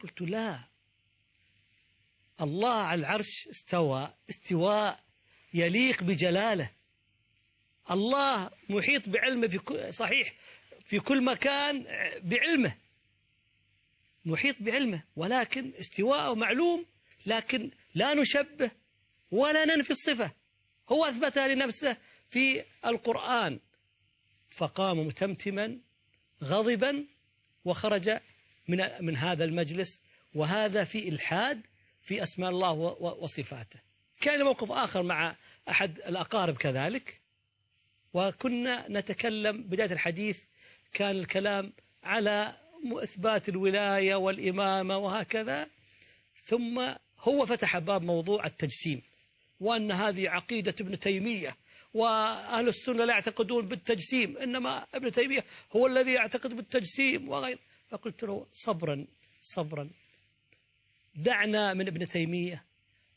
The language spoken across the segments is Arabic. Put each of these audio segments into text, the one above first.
قلت لا، الله على العرش استوى استواء يليق بجلاله. الله محيط بعلمه صحيح في كل مكان بعلمه، محيط بعلمه، ولكن استواءه معلوم، لكن لا نشبه ولا ننفي الصفة، هو أثبتها لنفسه في القرآن. فقام متمتما غضبا وخرج من هذا المجلس، وهذا في إلحاد في أسماء الله وصفاته. كان موقف آخر مع أحد الأقارب كذلك، وكنا نتكلم بداية الحديث كان الكلام على إثبات الولاية والإمامة وهكذا، ثم هو فتح باب موضوع التجسيم، وأن هذه عقيدة ابن تيمية، وأهل السنة لا يعتقدون بالتجسيم، إنما ابن تيمية هو الذي يعتقد بالتجسيم وغير. فقلت له صبرا صبرا، دعنا من ابن تيمية،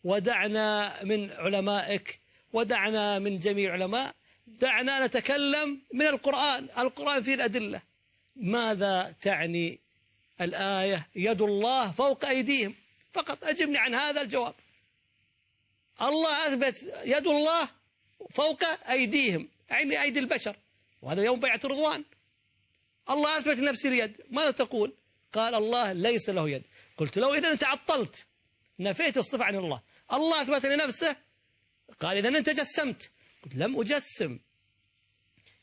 ودعنا من علمائك، ودعنا من جميع العلماء، دعنا نتكلم من القرآن. القرآن فيه الأدلة. ماذا تعني الآية يد الله فوق أيديهم؟ فقط أجبني عن هذا الجواب. الله أثبت يد الله فوق أيديهم، يعني أيدي البشر، وهذا يوم بيعة رضوان. الله أثبت لنفسه اليد، ماذا تقول؟ قال الله ليس له يد. قلت له إذا أنت عطلت، نفيت الصفة عن الله. الله أثبت لنفسه، قال إذا أنت جسمت. قلت لم أجسم،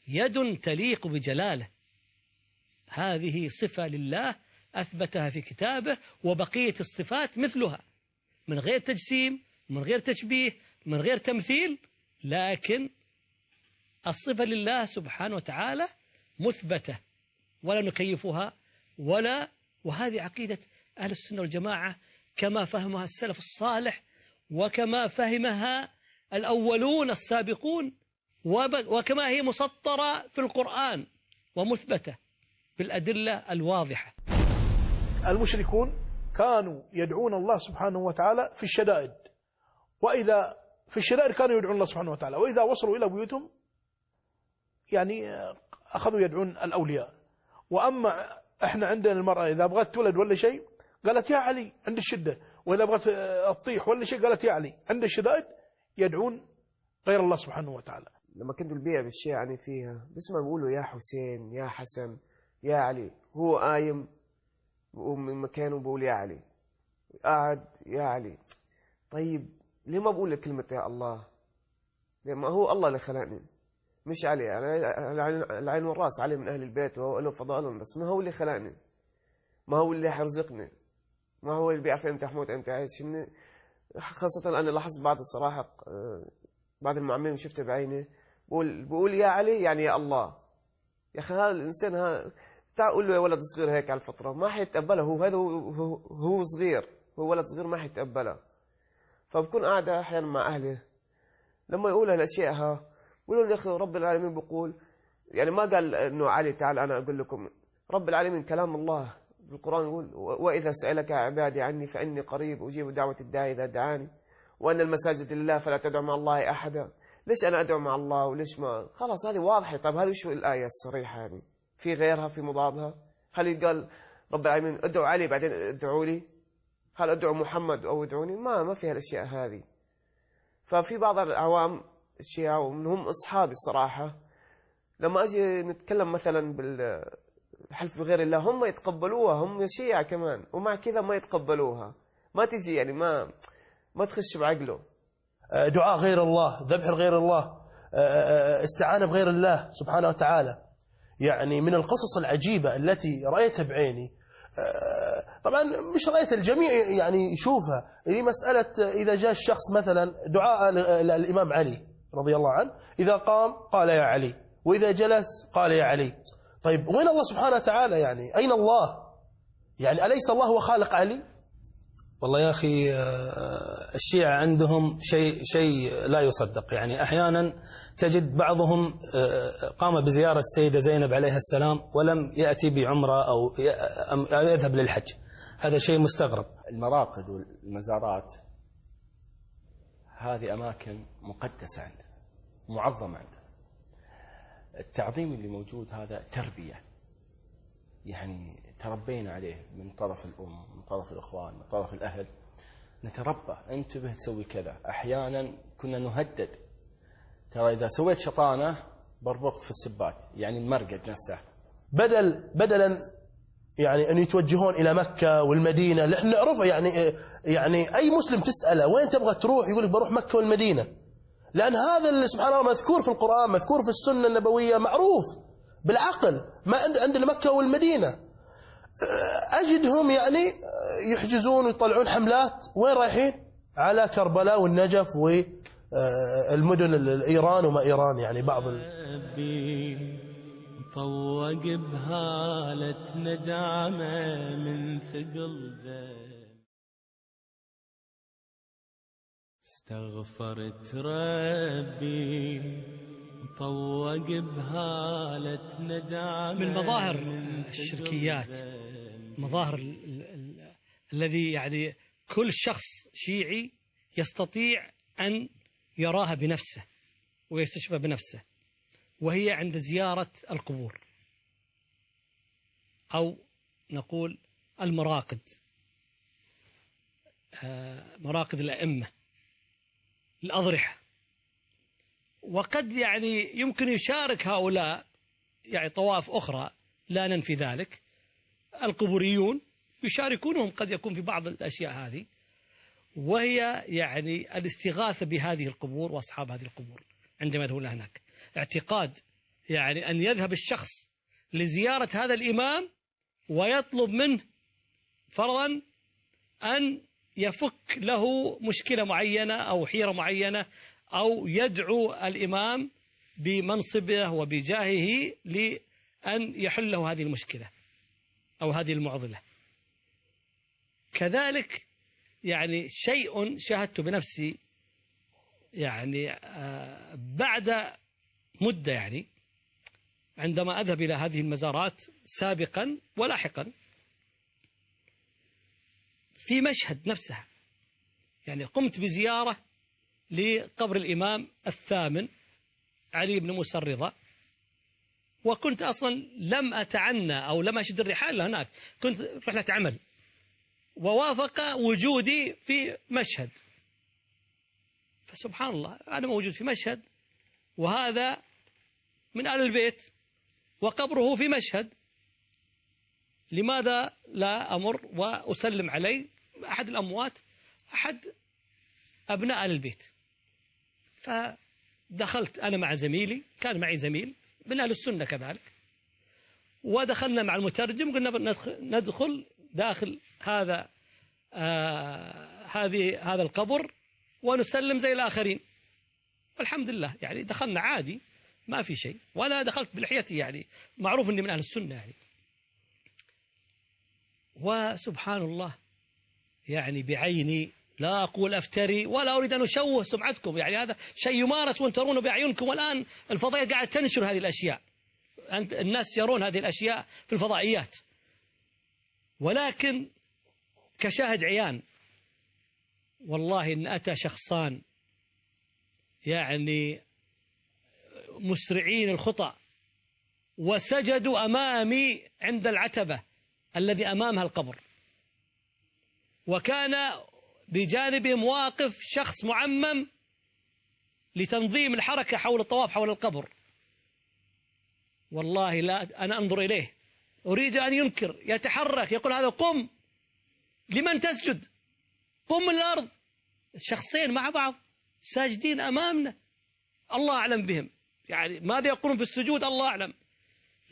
يد تليق بجلاله، هذه صفة لله أثبتها في كتابه، وبقية الصفات مثلها، من غير تجسيم، من غير تشبيه، من غير تمثيل، لكن الصفة لله سبحانه وتعالى مثبتة ولا نكيفها وهذه عقيدة أهل السنة والجماعة كما فهمها السلف الصالح، وكما فهمها الأولون السابقون، وكما هي مسطرة في القرآن ومثبتة بالأدلة الواضحة. المشركون كانوا يدعون الله سبحانه وتعالى في الشدائد، وإذا في الشدائد كانوا يدعون الله سبحانه وتعالى، وإذا وصلوا إلى بيوتهم يعني أخذوا يدعون الأولياء. وأما إحنا عندنا المرأة إذا بغت تولد ولا شيء قالت يا علي عند الشدة، وإذا بغت تطيح ولا شيء قالت يا علي. عند الشدائد يدعون غير الله سبحانه وتعالى. لما كنت البيع بالشيء يعني فيها بسمع بيقولوا يا حسين يا حسن يا علي، هو قايم من مكانه بقول يا علي، قاعد يا علي. طيب ليه ما بقول لك كلمة يا الله؟ لما هو الله اللي خلقني مش علي. العين والراس علي من أهل البيت وهو له فضائلهم، بس ما هو اللي خلقني، ما هو اللي حرزقني، ما هو اللي بيعرف امتى حموت امتى عايش. خاصة أنا لاحظت بعد الصراحة بعد المعمين وشفته بعيني بقول يا علي يعني يا الله. يا أخي هذا الإنسان تعال قول له يا ولد صغير هيك على الفطرة ما حيتقبلها. هو صغير، هو ولد صغير ما حيتقبلها. فبكون قاعدة أحيانا مع أهلي لما يقول هالأشياء بقولوا يا أخي رب العالمين بيقول، يعني ما قال إنه علي تعال أنا أقول لكم، رب العالمين كلام الله في القرآن يقول وإذا سألك عبادي عني فإني قريب أجيب دعوة الداعي إذا دعاني وأن المساجد لله فلا تدعو مع الله أحدا. ليش أنا أدعو مع الله وليش ما؟ خلاص هذه واضحة. طيب هذه شو الآية الصريحة يعني؟ في غيرها في مضادها؟ هل يقال رب العالمين ادعو علي بعدين ادعوا لي؟ هل ادعو محمد أو ادعوني؟ ما في هالأشياء هذه. ففي بعض العوام الشيعة ومنهم أصحابي الصراحة لما أجي نتكلم مثلا بالحلف بغير الله هم يتقبلوها، هم شيعة كمان، ومع كذا ما يتقبلوها. ما تجي يعني ما تخش بعقله. دعاء غير الله، ذبح غير الله، استعانة بغير الله سبحانه وتعالى، يعني من القصص العجيبة التي رأيتها بعيني. طبعا مش رأيت الجميع يعني يشوفها. هي مسألة إذا جاء الشخص مثلا دعاء الإمام علي رضي الله عنه، إذا قام قال يا علي، وإذا جلس قال يا علي. طيب وين الله سبحانه وتعالى؟ يعني أين الله؟ يعني أليس الله هو خالق علي؟ والله يا أخي الشيعة عندهم شيء لا يصدق. يعني أحيانا تجد بعضهم قام بزيارة السيدة زينب عليها السلام ولم يأتي بعمرة أو يذهب للحج. هذا شيء مستغرب. المراقد والمزارات هذه أماكن مقدسة عندنا، معظمة عندنا. التعظيم اللي موجود هذا تربية، يعني تربينا عليه من طرف الأم، من طرف الإخوان، من طرف الأهل، نتربى انتبه تسوي كذا. أحيانا كنا نهدد، ترى إذا سويت شطانة بربطك في السبات، يعني المرقد نفسه. بدلا يعني أن يتوجهون إلى مكة والمدينة اللي احنا نعرفها. يعني أي مسلم تسأله وين تبغى تروح يقول لك بروح مكة والمدينة، لأن هذا اللي سبحان الله مذكور في القرآن، مذكور في السنة النبوية، معروف بالعقل. ما عندنا مكة والمدينة. أجدهم يعني يحجزون ويطلعون حملات، وين رايحين؟ على كربلاء والنجف والمدن إيران وما إيران، يعني بعض طوق بهالة ندامة من ثقل ذنب، استغفرت ربي طوق بهالة ندامة. من مظاهر الشركيات، مظاهر الذي يعني كل شخص شيعي يستطيع أن يراها بنفسه ويستشفى بنفسه، وهي عند زيارة القبور، أو نقول المراقد، مراقد الأئمة، الأضرحة. وقد يعني يمكن يشارك هؤلاء يعني طوائف أخرى، لا ننفي ذلك، القبوريون يشاركونهم قد يكون في بعض الأشياء هذه، وهي يعني الاستغاثة بهذه القبور وأصحاب هذه القبور عندما يذهبون هناك. اعتقاد يعني أن يذهب الشخص لزيارة هذا الإمام ويطلب منه فرضا أن يفك له مشكلة معينة أو حيرة معينة، أو يدعو الإمام بمنصبه وبجاهه لأن يحل له هذه المشكلة أو هذه المعضلة. كذلك يعني شيء شاهدت بنفسي يعني بعد مدة، يعني عندما أذهب إلى هذه المزارات سابقا ولاحقا، في مشهد نفسها يعني قمت بزيارة لقبر الإمام الثامن علي بن موسى الرضا، وكنت أصلا لم أتعنى أو لم أشد الرحال هناك، كنت رحلة عمل، ووافق وجودي في مشهد. فسبحان الله أنا موجود في مشهد، وهذا من آل البيت وقبره في مشهد، لماذا لا أمر وأسلم عليه أحد الأموات، أحد أبناء آل البيت؟ فدخلت أنا مع زميلي، كان معي زميل من أهل السنة كذلك، ودخلنا مع المترجم، قلنا ندخل داخل هذا هذا القبر ونسلم زي الآخرين. والحمد لله يعني دخلنا عادي ما في شيء، ولا دخلت بلحيتي، يعني معروف أني من أهل السنة يعني. وسبحان الله يعني بعيني، لا أقول أفتري ولا أريد أن أشوه سمعتكم، يعني هذا شيء يمارس وأن ترونه بأعينكم، والآن الفضائيات قاعدة تنشر هذه الأشياء، الناس يرون هذه الأشياء في الفضائيات، ولكن كشاهد عيان والله إن أتى شخصان يعني مسرعين الخطى وسجدوا أمامي عند العتبة الذي أمامها القبر، وكان بجانبهم واقف شخص معمم لتنظيم الحركة حول الطواف حول القبر. والله لا أنا أنظر إليه أريد أن ينكر، يتحرك يقول هذا قم، لمن تسجد؟ قم من الأرض. الشخصين مع بعض ساجدين أمامنا، الله أعلم بهم، يعني ماذا يقولون في السجود الله أعلم،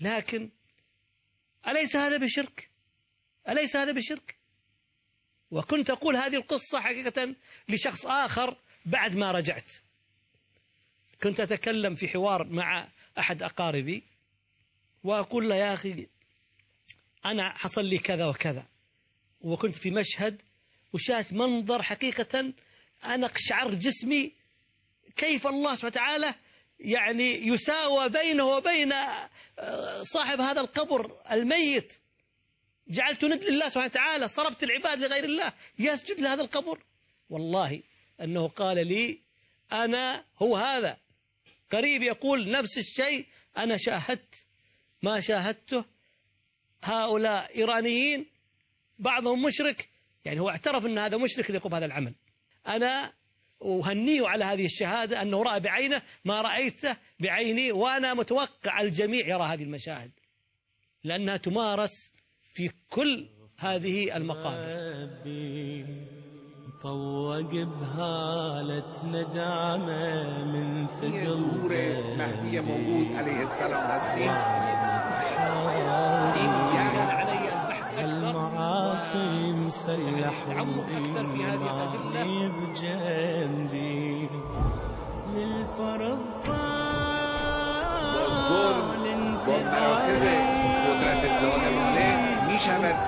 لكن أليس هذا بشرك؟ أليس هذا بشرك؟ وكنت أقول هذه القصة حقيقة لشخص آخر بعد ما رجعت، كنت أتكلم في حوار مع أحد أقاربي وأقول له يا أخي أنا حصل لي كذا وكذا، وكنت في مشهد وشاهدت منظر حقيقة أنا قشعر جسمي، كيف الله سبحانه وتعالى يعني يساوى بينه وبين صاحب هذا القبر الميت. جعلت ند لله سبحانه وتعالى، صرفت العباد لغير الله يسجد لهذا القبر. والله أنه قال لي أنا هو هذا قريب يقول نفس الشيء، أنا شاهدت ما شاهدته هؤلاء إيرانيين، بعضهم مشرك، يعني هو اعترف أن هذا مشرك اللي يقوم بهذا العمل. أنا أهنيه على هذه الشهادة أنه رأى بعينه ما رأيته بعيني، وأنا متوقع الجميع يرى هذه المشاهد لأنها تمارس في كل هذه المقابر. طوق بهالة ندامة من ثقل مهدی موعود علیه السلام هستیم. المعاصي مسلح والإيمان بجنبي للفرض با مراکز قدرت ظالمانه می شود